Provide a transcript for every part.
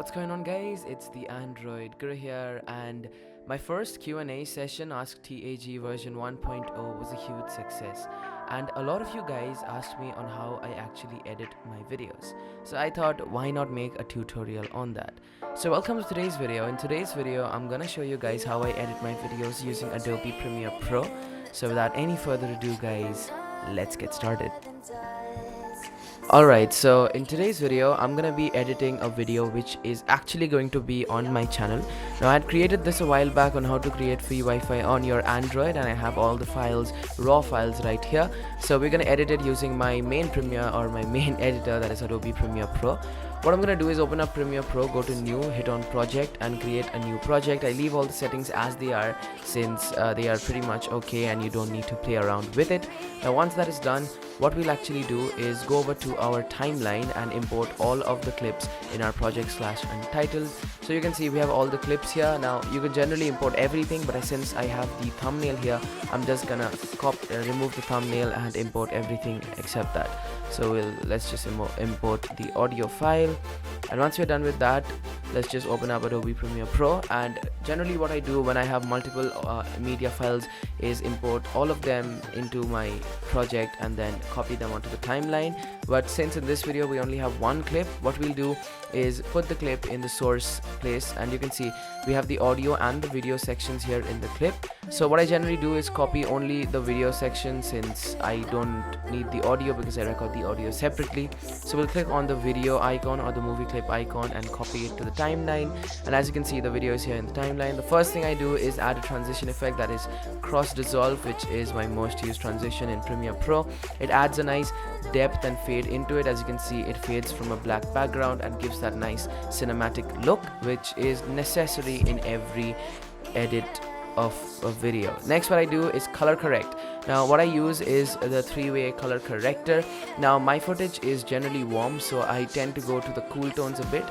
What's going on, guys? It's the Android Guru here, and my first Q&A session, Ask TAG version 1.0, was a huge success, and a lot of you guys asked me on how I actually edit my videos. So I thought, why not make a tutorial on that? So welcome to today's video. In today's video, I'm gonna show you guys how I edit my videos using Adobe Premiere Pro. So without any further ado, guys, let's get started. Alright, so in today's video, I'm gonna be editing a video which is actually going to be on my channel. Now, I had created this a while back on how to create free Wi-Fi on your Android, and I have all the files, raw files right here. So we're gonna edit it using my main Premiere or my main editor, that is Adobe Premiere Pro. What I'm gonna do is open up Premiere Pro, go to new, hit on project and create a new project. I leave all the settings as they are since they are pretty much okay and you don't need to play around with it. Now once that is done, what we'll actually do is go over to our timeline and import all of the clips in our project /untitled. So you can see we have all the clips here. Now you can generally import everything, but since I have the thumbnail here, I'm just gonna remove the thumbnail and import everything except that. So let's just import the audio file, and once we're done with that, let's just open up Adobe Premiere Pro. And generally what I do when I have multiple media files is import all of them into my project and then copy them onto the timeline. But since in this video we only have one clip, what we'll do is put the clip in the source place, and you can see we have the audio and the video sections here in the clip. So what I generally do is copy only the video section, since I don't need the audio because I record the audio separately. So we'll click on the video icon or the movie clip icon and copy it to the timeline, and as you can see the video is here in the timeline. The first thing I do is add a transition effect, that is cross dissolve, which is my most used transition in Premiere Pro. It adds a nice depth and fade into it. As you can see, it fades from a black background and gives that nice cinematic look, which is necessary in every edit of a video. Next, what I do is color correct. Now what I use is the three-way color corrector. Now my footage is generally warm, so I tend to go to the cool tones a bit.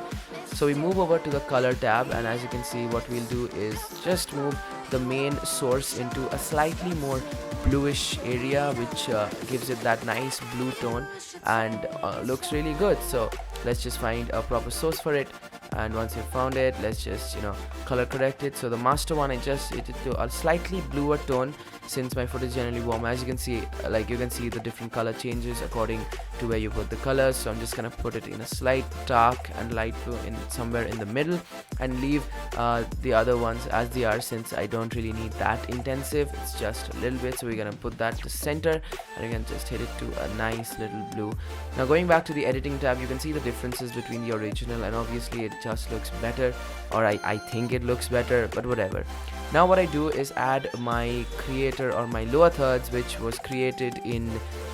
So we move over to the color tab, and as you can see, what we'll do is just move the main source into a slightly more bluish area, which gives it that nice blue tone and looks really good. So let's just find a proper source for it, and once you've found it, let's just color correct it. So the master one, I just hit it to a slightly bluer tone, since my footage is generally warm. As you can see, you can see the different color changes according to where you put the colors. So I'm just gonna put it in a slight dark and light blue in somewhere in the middle, and leave the other ones as they are, since I don't really need that intensive. It's just a little bit. So we're gonna put that to center, and again just hit it to a nice little blue. Now going back to the editing tab, you can see the differences between the original, and obviously it just looks better, or I think it looks better, but whatever. Now what I do is add my creator or my lower thirds, which was created in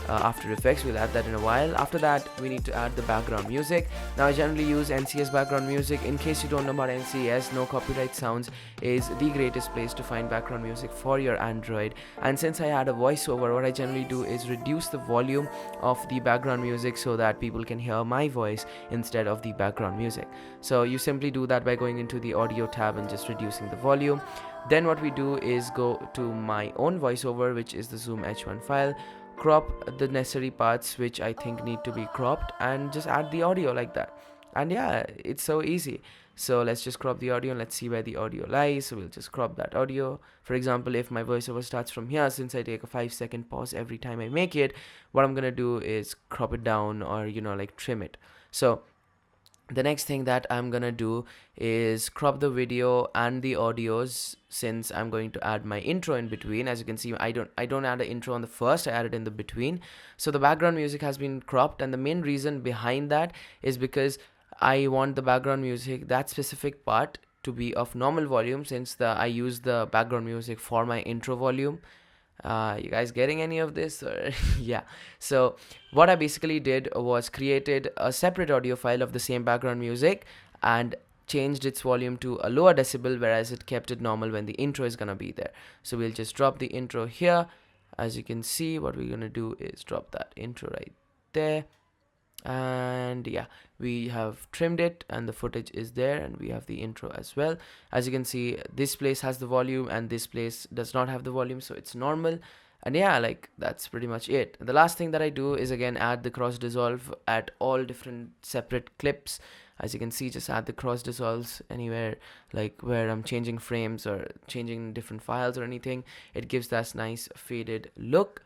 After Effects. We'll add that in a while. After that, we need to add the background music. Now I generally use NCS background music. In case you don't know about NCS, no copyright sounds is the greatest place to find background music for your Android. And since I add a voiceover, what I generally do is reduce the volume of the background music so that people can hear my voice instead of the background music. So you simply do that by going into the audio tab and just reducing the volume. Then what we do is go to my own voiceover, which is the Zoom H1 file, crop the necessary parts which I think need to be cropped, and just add the audio like that. And yeah, it's so easy. So let's just crop the audio, and let's see where the audio lies. So we'll just crop that audio. For example, if my voiceover starts from here, since I take a 5-second pause every time I make it, what I'm gonna do is crop it down, or trim it. So the next thing that I'm gonna do is crop the video and the audios, since I'm going to add my intro in between. As you can see, I don't add an intro on the first, I add it in the between. So the background music has been cropped, and the main reason behind that is because I want the background music, that specific part, to be of normal volume, since I use the background music for my intro volume. You guys getting any of this? Or yeah. So what I basically did was created a separate audio file of the same background music and changed its volume to a lower decibel, whereas it kept it normal when the intro is gonna be there. So we'll just drop the intro here. As you can see, what we're gonna do is drop that intro right there. And yeah, we have trimmed it, and the footage is there, and we have the intro as well. As you can see, this place has the volume and this place does not have the volume, so it's normal. And yeah, that's pretty much it. The last thing that I do is again add the cross dissolve at all different separate clips. As you can see, just add the cross dissolves anywhere, like where I'm changing frames or changing different files or anything. It gives that nice faded look.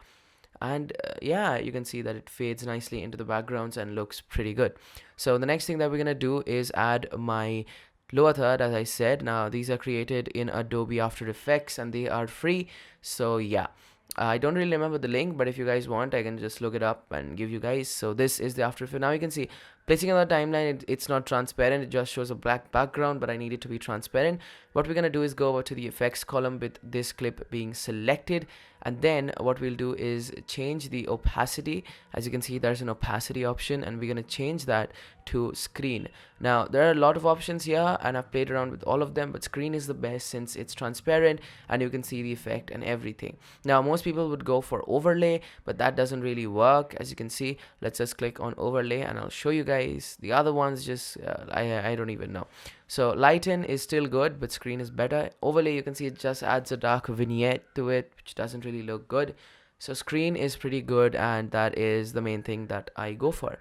And yeah, you can see that it fades nicely into the backgrounds and looks pretty good. So the next thing that we're gonna do is add my lower third. As I said, now these are created in Adobe After Effects and they are free. So yeah, I don't really remember the link, but if you guys want, I can just look it up and give you guys. So this is the After Effects. Now you can see placing on the timeline, it's not transparent, it just shows a black background, but I need it to be transparent. What we're gonna do is go over to the effects column with this clip being selected, and then what we'll do is change the opacity. As you can see, there's an opacity option, and we're gonna change that to screen. Now there are a lot of options here and I've played around with all of them, but screen is the best since it's transparent and you can see the effect and everything. Now most people would go for overlay, but that doesn't really work. As you can see, let's just click on overlay and I'll show you guys the other ones. Just I don't even know. So lighten is still good, but screen is better. Overlay, you can see it just adds a dark vignette to it, which doesn't really look good. So screen is pretty good, and that is the main thing that I go for.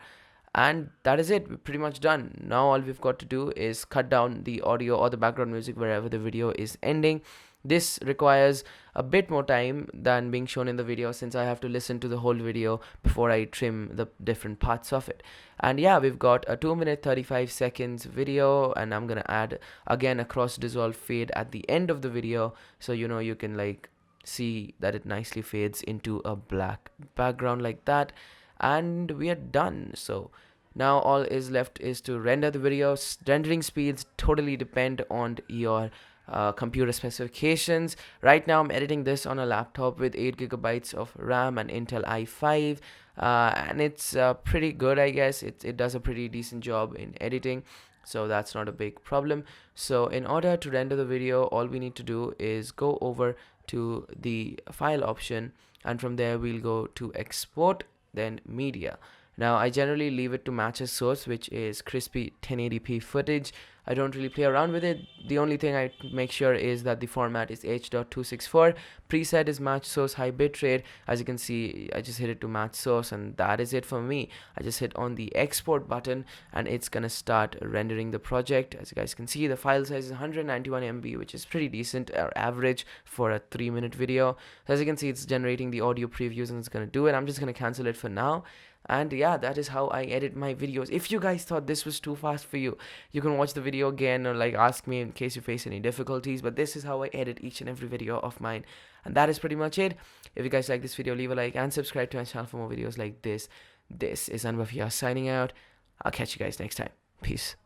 And that is it. We're pretty much done. Now all we've got to do is cut down the audio or the background music wherever the video is ending. This requires a bit more time than being shown in the video, since I have to listen to the whole video before I trim the different parts of it. And yeah, we've got a 2 minute 35 seconds video, and I'm gonna add again a cross dissolve fade at the end of the video, so you can like see that it nicely fades into a black background like that, and we are done. So now all is left is to render the video. Rendering speeds totally depend on your computer specifications. Right now I'm editing this on a laptop with 8 gigabytes of RAM and Intel i5, and it's pretty good, I guess. It does a pretty decent job in editing, so that's not a big problem. So in order to render the video, all we need to do is go over to the file option, and from there we'll go to export, then media. Now I generally leave it to match a source, which is crispy 1080p footage. I don't really play around with it. The only thing I make sure is that the format is H.264. Preset is match source high bitrate. As you can see, I just hit it to match source, and that is it for me. I just hit on the export button and it's gonna start rendering the project. As you guys can see, the file size is 191 MB, which is pretty decent or average for a 3-minute video. So as you can see, it's generating the audio previews and it's gonna do it. I'm just gonna cancel it for now. And yeah, that is how I edit my videos. If you guys thought this was too fast for you, you can watch the video again or like ask me in case you face any difficulties. But this is how I edit each and every video of mine. And that is pretty much it. If you guys like this video, leave a like and subscribe to my channel for more videos like this. This is Anubhav here signing out. I'll catch you guys next time. Peace.